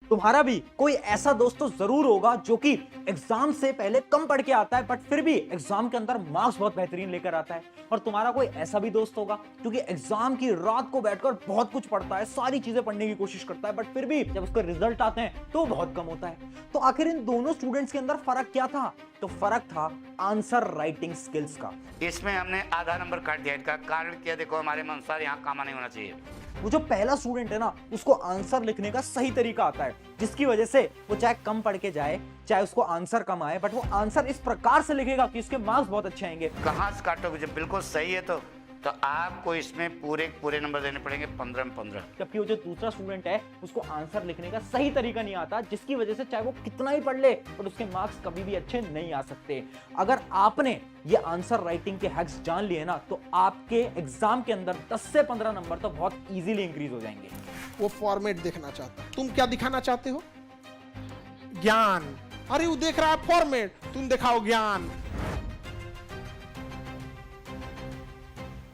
तुम्हारा भी कोई ऐसा दोस्त तो जरूर होगा जो कि एग्जाम से पहले कम पढ़ के आता है बट फिर भी एग्जाम के अंदर मार्क्स बहुत बेहतरीन लेकर आता है। और तुम्हारा कोई ऐसा भी दोस्त होगा जो कि एग्जाम की रात को बैठकर बहुत कुछ पढ़ता है, सारी चीजें पढ़ने की कोशिश करता है बट फिर भी जब उसके रिजल्ट आते हैं तो बहुत कम होता है। तो आखिर इन दोनों स्टूडेंट्स के अंदर फर्क क्या था? तो फर्क था आंसर राइटिंग स्किल्स का। इसमें हमने आधा नंबर काट दिया। इसका कारण क्या, देखो हमारे अनुसार यहाँ कामा नहीं होना चाहिए। वो जो पहला स्टूडेंट है ना, उसको आंसर लिखने का सही तरीका आता है, जिसकी वजह से वो चाहे कम पढ़ के जाए, चाहे उसको आंसर कम आए, बट वो आंसर इस प्रकार से लिखेगा कि उसके मार्क्स बहुत अच्छे आएंगे। कहाँ से काटोगे? जब बिल्कुल सही है तो आपको इसमें पूरे पूरे नंबर देने पड़ेंगे, 15 में 15। जबकि वो जो दूसरा स्टूडेंट है उसको आंसर लिखने का सही तरीका नहीं आता, जिसकी वजह से चाहे वो कितना ही पढ़ ले बट उसके मार्क्स कभी भी अच्छे नहीं आ सकते। अगर आपने ये आंसर राइटिंग के हैक्स जान लिए ना तो आपके एग्जाम के अंदर 10 से 15 नंबर तो बहुत इजीली इंक्रीज हो जाएंगे। वो फॉर्मेट देखना चाहता है। तुम क्या दिखाना चाहते हो? ज्ञान। अरे वो देख रहा है फॉर्मेट, तुम दिखाओ ज्ञान।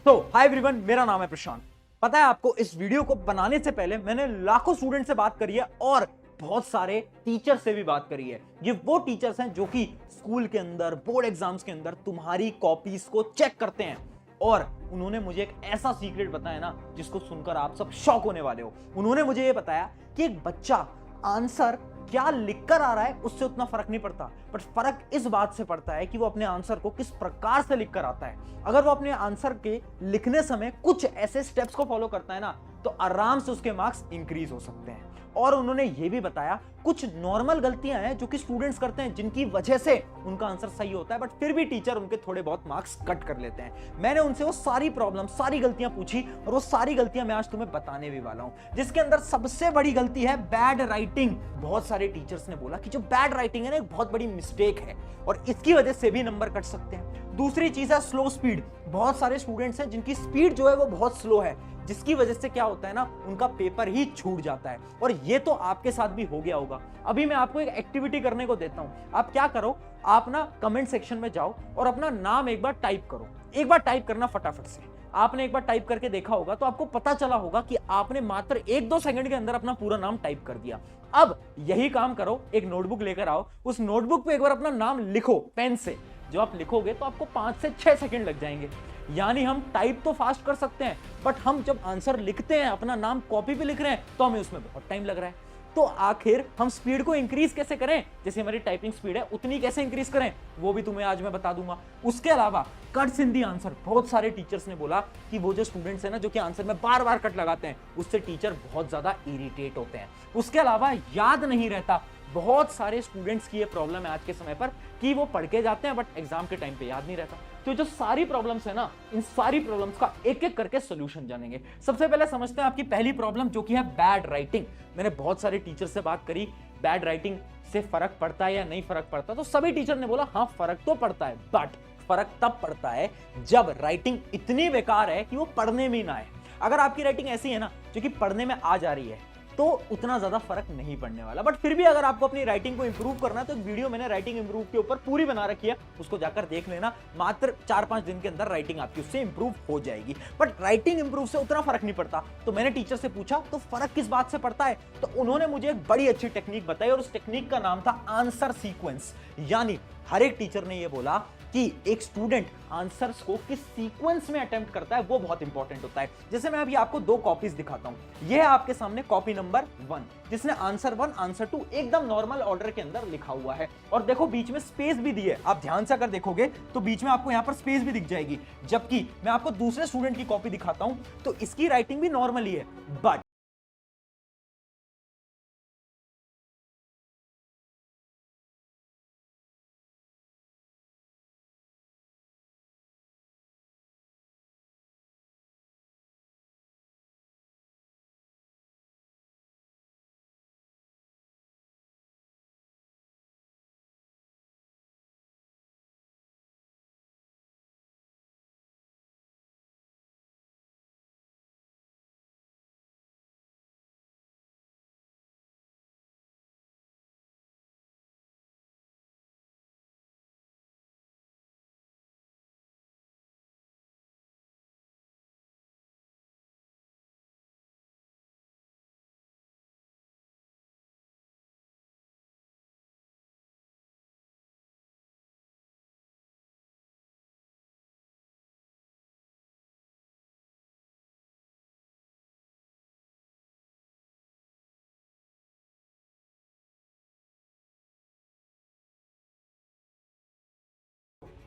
तो हाय एवरीवन, मेरा नाम है प्रशांत। पता है आपको, इस वीडियो को बनाने से पहले मैंने लाखों स्टूडेंट से बात करी है और बहुत सारे टीचर से भी बात करी है। ये वो टीचर्स हैं जो कि स्कूल के अंदर, बोर्ड एग्जाम्स के अंदर तुम्हारी कॉपीज को चेक करते हैं और उन्होंने मुझे एक ऐसा सीक्रेट बताया ना जिसको सुनकर आप सब शॉक होने वाले हो। उन्होंने मुझे ये बताया कि एक बच्चा आंसर क्या लिखकर आ रहा है उससे उतना फर्क नहीं पड़ता, बट फर्क इस बात से पड़ता है कि वो अपने आंसर को किस प्रकार से लिखकर आता है। अगर वो अपने आंसर के लिखने समय कुछ ऐसे स्टेप्स को फॉलो करता है ना तो आराम से उसके मार्क्स इंक्रीज हो सकते हैं। और उन्होंने ये भी बताया कुछ नॉर्मल गलतियां हैं जो कि स्टूडेंट्स करते हैं जिनकी वजह से उनका आंसर सही होता है बट फिर भी टीचर उनके थोड़े बहुत मार्क्स कट कर लेते हैं। मैंने उनसे वो सारी प्रॉब्लम, सारी गलतियां पूछी और वो सारी गलतियां मैं आज तुम्हें बताने भी वाला हूं, जिसके अंदर सबसे बड़ी गलती है बैड राइटिंग। बहुत सारे टीचर्स ने बोला कि जो बैड राइटिंग है ना एक बहुत बड़ी मिस्टेक है और इसकी वजह से भी नंबर कट सकते हैं। दूसरी चीज है स्लो स्पीड। बहुत सारे स्टूडेंट्स हैं जिनकी स्पीड जो है वो बहुत स्लो है, जिसकी वजह से क्या होता है ना, उनका पेपर ही छूट जाता है। और ये तो आपके साथ भी हो गया होगा। अभी मैं आपको एक एक्टिविटी करने को देता हूं। आप क्या करो, आप ना कमेंट सेक्शन में जाओ और अपना नाम एक बार टाइप करो। एक बार टाइप करना फटाफट से। आपने एक बार टाइप करके देखा होगा तो आपको पता चला होगा कि आपने मात्र 1-2 सेकंड के अंदर अपना पूरा नाम टाइप कर दिया। अब यही काम करो, एक नोटबुक लेकर आओ, उस नोटबुक पे एक बार अपना नाम लिखो पेन से। जो आप लिखोगे तो आपको 5 से 6 सेकंड लग जाएंगे। यानी हम टाइप तो फास्ट कर सकते हैं बट हम जब आंसर लिखते हैं, अपना नाम कॉपी पे लिख रहे हैं, तो हमें उसमें बहुत टाइम लग रहा है। तो आखिर हम स्पीड को इंक्रीज कैसे करें? जैसे हमारी टाइपिंग स्पीड है उतनी कैसे इंक्रीज करें, वो भी तुम्हें आज मैं बता दूंगा। उसके अलावा कट्स इन दी आंसर। बहुत सारे टीचर्स ने बोला कि वो जो स्टूडेंट्स हैं ना जो कि आंसर में बार बार कट लगाते हैं, उससे टीचर बहुत ज्यादा इरिटेट होते हैं। उसके अलावा याद नहीं रहता। बहुत सारे स्टूडेंट्स की ये प्रॉब्लम है आज के समय पर कि वो पढ़ के जाते हैं बट एग्जाम के टाइम पे याद नहीं रहता। तो जो सारी प्रॉब्लम्स है ना, इन सारी प्रॉब्लम्स का एक एक करके सोल्यूशन जानेंगे। सबसे पहले समझते हैं आपकी पहली प्रॉब्लम जो कि है बैड राइटिंग। मैंने बहुत सारे टीचर से बात करी, बैड राइटिंग से फर्क पड़ता है या नहीं फर्क पड़ता, तो सभी टीचर ने बोला हाँ फर्क तो पड़ता है, बट फर्क तब पड़ता है जब राइटिंग इतनी बेकार है कि वो पढ़ने में ना आए। अगर आपकी राइटिंग ऐसी है ना जो कि पढ़ने में आ जा रही है तो उतना ज्यादा फर्क नहीं पड़ने वाला। बट फिर भी अगर आपको अपनी राइटिंग को इंप्रूव करना है तो एक वीडियो मैंने राइटिंग इंप्रूव के ऊपर पूरी बना रखी है, उसको जाकर देख लेना। मात्र 4-5 दिन के अंदर राइटिंग आपकी उससे इंप्रूव हो जाएगी। बट राइटिंग इंप्रूव से उतना फर्क नहीं पड़ता। तो मैंने टीचर से पूछा तो फर्क किस बात से पड़ता है, तो उन्होंने मुझे एक बड़ी अच्छी टेक्निक बताई और उस टेक्निक का नाम था आंसर सीक्वेंस। यानी हर एक टीचर ने यह बोला कि एक स्टूडेंट आंसर्स को किस सीक्वेंस में अटेम्प्ट करता है वो बहुत इंपॉर्टेंट होता है। जैसे मैं अभी आपको 2 कॉपीज दिखाता हूं। यह है आपके सामने कॉपी नंबर 1 जिसने आंसर 1 आंसर 2 एकदम नॉर्मल ऑर्डर के अंदर लिखा हुआ है और देखो बीच में स्पेस भी दी है। आप ध्यान से अगर देखोगे तो बीच में आपको यहां पर स्पेस भी दिख जाएगी। जबकि मैं आपको दूसरे स्टूडेंट की कॉपी दिखाता हूं तो इसकी राइटिंग भी नॉर्मल ही है, बट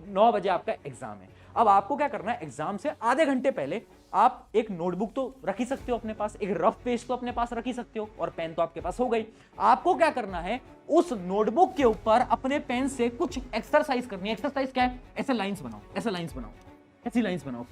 9 बजे आपका एग्जाम है। अब आपको क्या करना है, एग्जाम से आधे घंटे पहले आप एक नोटबुक तो रख ही सकते हो अपने पास, एक रफ पेज तो अपने पास रख ही सकते हो, और पेन तो आपके पास हो गई। आपको क्या करना है, उस नोटबुक के ऊपर अपने पेन से कुछ एक्सरसाइज करनी है। एक्सरसाइज क्या है, ऐसे लाइंस बनाओ, ऐसे लाइंस बनाओ, ऐसी लाइंस बनाओ,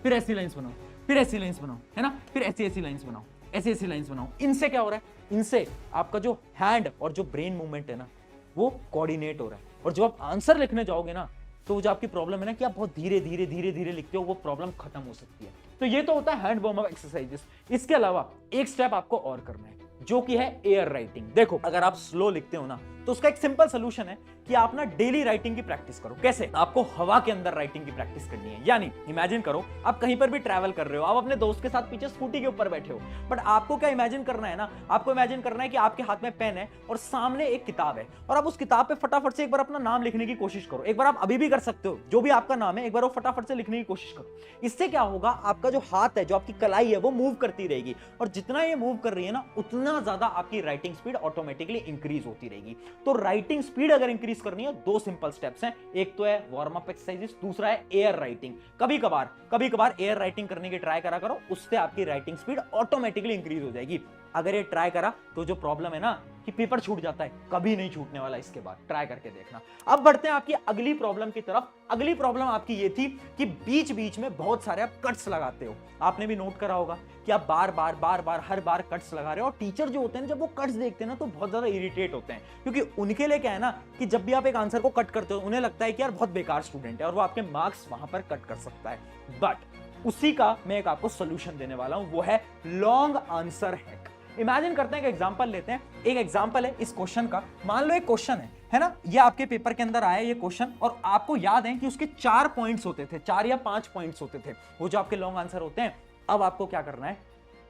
फिर ऐसी लाइंस बनाओ, फिर ऐसी लाइंस बनाओ, है ना, फिर ऐसी ऐसी लाइंस बनाओ, ऐसी ऐसी लाइंस बनाओ। इनसे क्या हो रहा है, इनसे आपका जो हैंड और जो ब्रेन मूवमेंट है ना, वो कोऑर्डिनेट हो रहा है। और जब आप आंसर लिखने जाओगे ना, तो जो आपकी प्रॉब्लम है ना कि आप बहुत धीरे धीरे धीरे धीरे लिखते हो, वो प्रॉब्लम खत्म हो सकती है। तो ये तो होता है हैंड वार्म अप एक्सरसाइजेस। इसके अलावा एक स्टेप आपको और करना है, जो कि है एयर राइटिंग। देखो, अगर आप स्लो लिखते हो ना, तो उसका एक सिंपल सोल्यूशन है कि आप ना डेली राइटिंग की प्रैक्टिस करो। कैसे? आपको हवा के अंदर राइटिंग की प्रैक्टिस करनी है। यानी इमेजिन करो, आप कहीं पर भी ट्रैवल कर रहे हो, आप अपने दोस्त के साथ पीछे स्कूटी के ऊपर बैठे हो, बट आपको क्या इमेजिन करना है ना, आपको इमेजिन करना है कि आपके हाथ में पेन है और सामने एक किताब है, और आप उस किताब पे फटाफट से एक बार अपना नाम लिखने की कोशिश करो। एक बार आप अभी भी कर सकते हो, जो भी आपका नाम है एक बार वो फटाफट से लिखने की कोशिश करो। इससे क्या होगा, आपका जो हाथ है, जो आपकी कलाई है, वो मूव करती रहेगी, और जितना ये मूव कर रही है ना, उतना ज्यादा आपकी राइटिंग स्पीड ऑटोमेटिकली इंक्रीज होती रहेगी। तो राइटिंग स्पीड अगर इंक्रीज करनी है, दो सिंपल स्टेप्स हैं। एक तो है वार्म अप एक्सरसाइजेस, दूसरा है एयर राइटिंग। कभी कभार एयर राइटिंग करने की ट्राई करा करो, उससे आपकी राइटिंग स्पीड ऑटोमेटिकली इंक्रीज हो जाएगी। अगर ये ट्राई करा तो जो प्रॉब्लम है ना कि पेपर छूट जाता है, कभी नहीं छूटने वाला। इसके बाद ट्राई करके देखना। अब बढ़ते हैं आपकी अगली प्रॉब्लम की तरफ। अगली प्रॉब्लम आपकी ये थी कि बीच बीच में बहुत सारे आप कट्स लगाते हो। आपने भी नोट करा होगा कि आप बार बार हर बार कट्स लगा रहे हो, और टीचर जो होते हैं जब वो कट्स देखते हैं ना, तो बहुत ज्यादा इरिटेट होते हैं, क्योंकि उनके लिए क्या है ना कि जब भी आप एक आंसर को कट करते हो, उन्हें लगता है कि यार बहुत बेकार स्टूडेंट है, और वो आपके मार्क्स वहां पर कट कर सकता है। बट उसी का मैं एक आपको सोल्यूशन देने वाला हूं, वो है लॉन्ग आंसर हैक। इमेजिन करते हैं कि एग्जांपल लेते हैं। एक एग्जांपल है इस क्वेश्चन का। मान लो एक क्वेश्चन है ना, ये आपके पेपर के अंदर आया ये क्वेश्चन, और आपको याद है कि उसके 4 पॉइंट्स होते थे, 4 या 5 पॉइंट्स होते थे, वो जो आपके लॉन्ग आंसर होते हैं। अब आपको क्या करना है,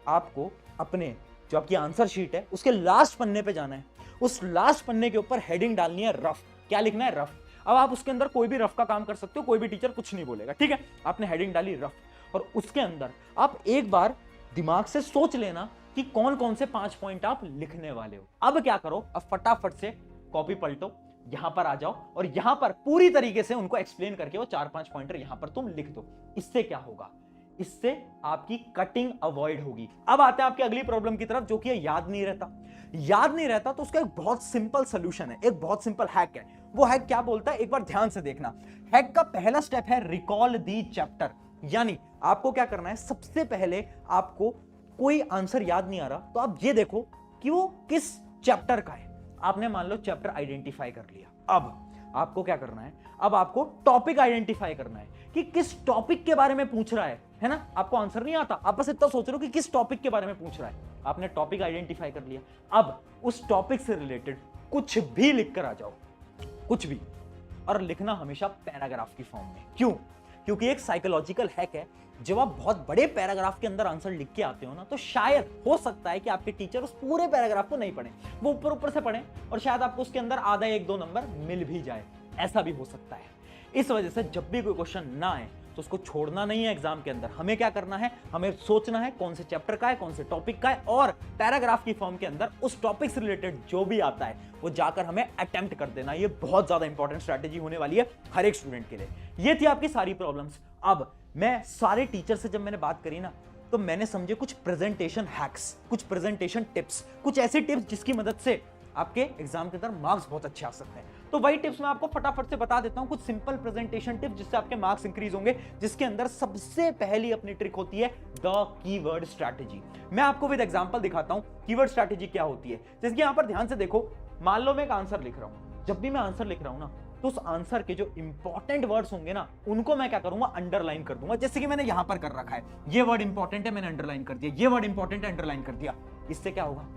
आपको अपने जो आपकी आंसर शीट है उसके लास्ट पन्ने पे जाना है। उस लास्ट पन्ने के ऊपर हेडिंग डालनी है रफ। क्या लिखना है? रफ। अब आप उसके अंदर कोई भी रफ का काम कर सकते हो, कोई भी टीचर कुछ नहीं बोलेगा, ठीक है। आपने हेडिंग डाली रफ, और उसके अंदर आप एक बार दिमाग से सोच लेना कि कौन कौन से 5 पॉइंट आप लिखने वाले हो। अब क्या करो, अब फटाफट से कॉपी पलटो, यहां पर आ जाओ, और यहां पर पूरी तरीके से उनको एक्सप्लेन करके वो 4-5 पॉइंटर यहां पर तुम लिख दो। इससे क्या होगा, इससे आपकी कटिंग अवॉइड होगी। अब आते हैं आपकी अगली प्रॉब्लम की तरफ, जो कि याद नहीं रहता। याद नहीं रहता तो उसका एक बहुत सिंपल सोल्यूशन है, एक बहुत सिंपल हैक है। वो हैक क्या बोलता है, एक बार ध्यान से देखना। हैक का पहला स्टेप है रिकॉल दी चैप्टर। यानी आपको क्या करना है, सबसे पहले आपको कोई आंसर याद नहीं आ रहा, तो आप ये देखो कि वो किस चैप्टर का है। आपने मान लो चैप्टर आइडेंटिफाई कर लिया। अब आपको क्या करना है, अब आपको टॉपिक आइडेंटिफाई करना है कि किस टॉपिक के बारे में पूछ रहा है ना। आपको आंसर नहीं आता, आप बस इतना सोच रहे हो कि किस टॉपिक के बारे में पूछ रहा है। आपने टॉपिक आइडेंटिफाई कर लिया। अब उस टॉपिक से रिलेटेड कुछ भी लिख कर आ जाओ, कुछ भी, और लिखना हमेशा पैराग्राफ की फॉर्म में। क्यों? क्योंकि एक साइकोलॉजिकल हैक है, जब आप बहुत बड़े पैराग्राफ के अंदर आंसर लिख के आते हो ना, तो शायद हो सकता है कि आपके टीचर उस पूरे पैराग्राफ को नहीं पढ़े, वो ऊपर ऊपर से पढ़े, और शायद आपको उसके अंदर आधा 1-2 नंबर मिल भी जाए। ऐसा भी हो सकता है। इस वजह से जब भी कोई क्वेश्चन ना आए तो उसको छोड़ना नहीं है एग्जाम के अंदर। हमें क्या करना है, हमें सोचना है कौन से चैप्टर का है, कौन से टॉपिक का है, और पैराग्राफ की फॉर्म के अंदर उस टॉपिक से रिलेटेड जो भी आता है वो जाकर हमें अटेम्प्ट कर देना। ये बहुत ज्यादा इंपॉर्टेंट स्ट्रैटेजी होने वाली है हर एक स्टूडेंट के लिए। ये थी आपकी सारी प्रॉब्लम्स। अब मैं सारे टीचर से जब मैंने बात करी ना, तो मैंने समझे कुछ प्रेजेंटेशन हैक्स, कुछ प्रेजेंटेशन टिप्स, कुछ ऐसे टिप्स जिसकी मदद से आपके एग्जाम के अंदर मार्क्स बहुत अच्छे आ सकते हैं। तो वही टिप्स मैं आपको फटाफट से बता देता हूं, कुछ सिंपल प्रेजेंटेशन टिप्स जिससे आपके मार्क्स इंक्रीज होंगे, जिसके अंदर सबसे पहली अपनी ट्रिक होती है द कीवर्ड स्ट्रैटेजी। मैं आपको विद एग्जांपल दिखाता हूं कीवर्ड स्ट्रैटेजी क्या होती है। जैसे कि यहां पर ध्यान से देखो, मान लो मैं एक आंसर लिख रहा हूं। जब भी मैं आंसर लिख रहा हूं ना, तो उस आंसर के जो इंपॉर्टेंट वर्ड्स होंगे ना, उनको मैं क्या करूंगा, अंडरलाइन कर दूंगा। जैसे कि मैंने यहां पर कर रखा है, ये वर्ड इंपॉर्टेंट है, मैंने अंडरलाइन कर दिया, ये वर्ड इंपॉर्टेंट है, अंडरलाइन कर दिया। इससे क्या होगा,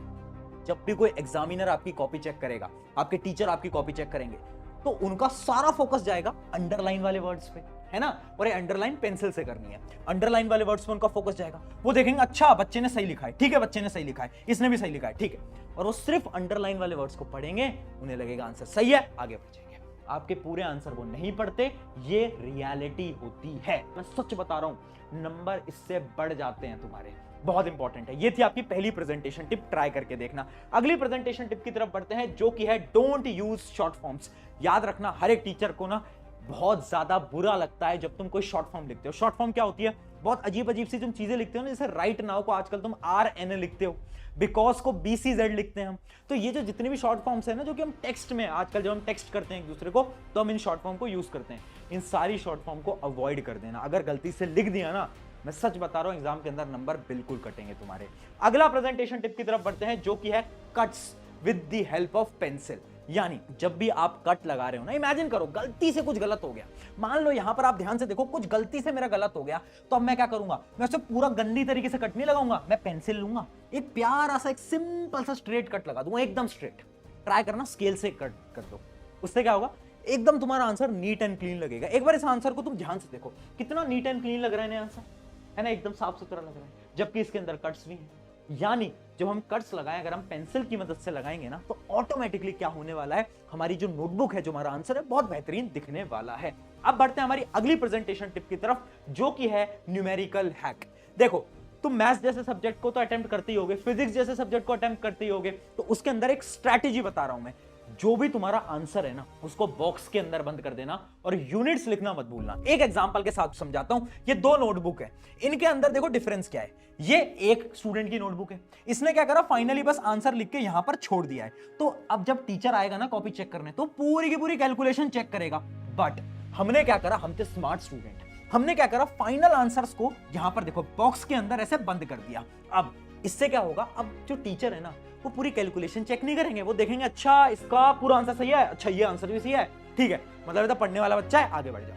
जब भी कोई एग्जामिनर आपकी कॉपी चेक करेगा, आपके टीचर आपकी कॉपी चेक करेंगे, तो उनका सारा फोकस जाएगा अंडरलाइन वाले वर्ड्स पे, है ना। और ये अंडरलाइन पेंसिल से करनी है, अंडरलाइन वाले वर्ड्स पे उनका फोकस जाएगा। वो देखेंगे अच्छा बच्चे ने सही लिखा है, ठीक है, बच्चे ने सही लिखा है, इसने भी सही लिखा है, ठीक है, और वो सिर्फ अंडरलाइन वाले वर्ड्स को पढ़ेंगे, उन्हें लगेगा आंसर सही है, आगे बढ़ेंगे। आपके पूरे आंसर वो नहीं पढ़ते, ये रियलिटी होती है, मैं सच बता रहा हूं, नंबर इससे बढ़ जाते हैं तुम्हारे। बहुत इंपॉर्टेंट है। ये थी आपकी पहली प्रेजेंटेशन टिप, ट्राई करके देखना। अगली प्रेजेंटेशन टिप की तरफ बढ़ते हैं, जो कि है डोंट यूज शॉर्ट फॉर्म्स। याद रखना, हर एक टीचर को ना बहुत ज्यादा बुरा लगता है जब तुम कोई शॉर्ट फॉर्म लिखते हो। शॉर्ट फॉर्म क्या होती है? बहुत अजीब अजीब सी तुम चीजें लिखते हो ना, जैसे राइट नाउ को आजकल तुम RN लिखते हो, बिकॉज को BCZ लिखते हैं हम। तो ये जो जितने भी शॉर्ट फॉर्म्स है ना, जो कि हम टेक्स्ट में आजकल जब हम टेक्स्ट करते हैं एक दूसरे को, तो हम इन शॉर्ट फॉर्म को यूज करते हैं। इन सारी शॉर्ट फॉर्म को अवॉइड कर देना। अगर गलती से लिख दिया ना, मैं सच बता रहा हूं, एग्जाम के अंदर नंबर बिल्कुल कटेंगे तुम्हारे। अगला प्रेजेंटेशन टिप की तरफ बढ़ते हैं, जो कि है cuts with the help of pencil. यानी जब भी आप कट लगा रहे हो ना, इमेजिन करो गलती से कुछ गलत हो गया, मान लो यहां पर आप ध्यान से देखो, कुछ गलती से मेरा गलत हो गया, तो अब मैं क्या करूंगा? मैं उसे पूरा गंदी तरीके से कट नहीं लगाऊंगा, मैं पेंसिल लूंगा, एक प्यारा सा एक सिंपल सा स्ट्रेट कट लगा दूंगा, एकदम स्ट्रेट। ट्राई करना, स्केल से कट कर दो, उससे क्या होगा? एकदम तुम्हारा आंसर नीट एंड क्लीन लगेगा। एक बार इस आंसर को तुम ध्यान से देखो, कितना नीट एंड क्लीन लग रहा है आंसर, है ना, एकदम साफ सुथरा लग रहा है, जबकि इसके अंदर कट्स भी हैं। यानी जब हम कट्स लगाएं, अगर हम पेंसिल की मदद से लगाएंगे ना, तो ऑटोमेटिकली क्या होने वाला है, हमारी जो नोटबुक है, जो हमारा आंसर है, बहुत बेहतरीन दिखने वाला है। अब बढ़ते हैं हमारी अगली प्रेजेंटेशन टिप की तरफ, जो कि है न्यूमेरिकल हैक। देखो, तुम मैथ्स जैसे सब्जेक्ट को तो अटेम्प्ट करते ही होगे, फिजिक्स जैसे सब्जेक्ट को अटेम्प्ट करते ही होगे, तो उसके अंदर एक स्ट्रैटेजी बता रहा हूं मैं। जो भी तुम्हारा आंसर है ना, उसको बॉक्स के अंदर बंद कर देना और यूनिट्स लिखना मत भूलना। एक एग्जांपल के साथ समझाता हूं। ये दो नोटबुक है, इनके अंदर देखो डिफरेंस क्या है। ये एक स्टूडेंट की नोटबुक है, इसने क्या करा, फाइनली बस आंसर लिख के यहां पर छोड़ दिया है। तो अब जब टीचर आएगा ना कॉपी चेक करने, तो पूरी की पूरी कैलकुलेशन चेक करेगा। बट हमने क्या करा, हम थे स्मार्ट स्टूडेंट, हमने क्या करा, फाइनल आंसर्स को यहां पर देखो बॉक्स के अंदर ऐसे बंद कर दिया। अब इससे क्या होगा, अब जो टीचर है ना, वो पूरी कैलकुलेशन चेक नहीं करेंगे, वो देखेंगे अच्छा इसका पूरा आंसर सही है, अच्छा ये आंसर भी सही है, ठीक है, मतलब ये तो पढ़ने वाला बच्चा है, आगे बढ़ जाओ।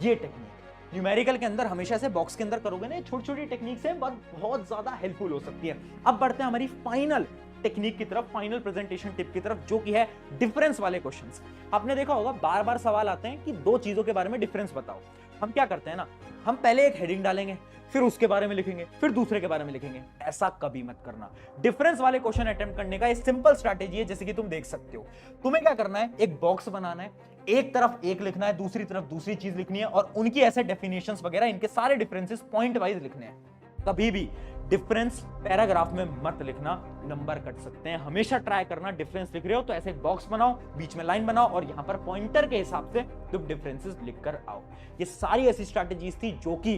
ये टेक्निक न्यूमेरिकल के अंदर हमेशा से बॉक्स के अंदर करोगे ना, छोटी छोटी टेक्निक से बहुत ज्यादा हेल्पफुल हो सकती है। अब बढ़ते हैं हमारी फाइनल टेक्निक की तरफ, फाइनल प्रेजेंटेशन टिप की तरफ, जो कि है डिफरेंस वाले क्वेश्चंस। आपने देखा होगा बार बार सवाल आते हैं कि दो चीजों के बारे में डिफरेंस बताओ। हम क्या करते हैं ना, हम पहले एक हेडिंग डालेंगे, फिर उसके बारे में लिखेंगे, फिर दूसरे के बारे में लिखेंगे। ऐसा कभी मत करना। डिफरेंस वाले क्वेश्चन अटेम्प्ट करने का एक सिंपल स्ट्रैटेजी है, जैसे कि तुम देख सकते हो। तुम्हें क्या करना है, एक बॉक्स बनाना है, एक तरफ एक लिखना है, दूसरी तरफ दूसरी चीज लिखनी है, और उनकी ऐसे डेफिनेशंस वगैरह, इनके सारे डिफरेंसेस पॉइंट वाइज लिखने हैं। कभी भी डिफरेंस पैराग्राफ में मत लिखना, नंबर कट सकते हैं। हमेशा ट्राई करना, डिफरेंस लिख रहे हो तो ऐसे एक बॉक्स बनाओ, बीच में लाइन बनाओ, और यहां पर पॉइंटर के हिसाब से तुम डिफरेंसेस लिखकर आओ। ये सारी ऐसी स्ट्रैटेजीज थी जो कि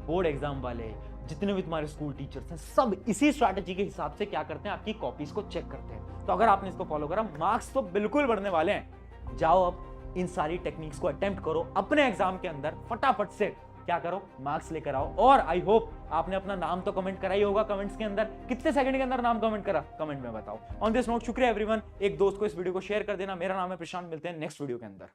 बोर्ड एग्जाम वाले, जितने भी तुम्हारे स्कूल टीचर्स हैं, सब इसी स्ट्रैटेजी के हिसाब से क्या करते हैं, आपकी कॉपीज को चेक करते हैं। तो अगर आपने इसको फॉलो करा, मार्क्स तो बिल्कुल बढ़ने वाले हैं। जाओ अब इन सारी टेक्निक्स को अटेम्प्ट करो, अपने एग्जाम के अंदर फटाफट से क्या करो, मार्क्स लेकर आओ। और आई होप आपने अपना नाम तो कमेंट करा ही होगा कमेंट्स के अंदर। कितने सेकंड के अंदर नाम कमेंट करा, कमेंट में बताओ। ऑन दिस नोट, शुक्रिया एवरीवन। एक दोस्त को इस वीडियो को शेयर कर देना। मेरा नाम है प्रशांत, मिलते हैं नेक्स्ट वीडियो के अंदर।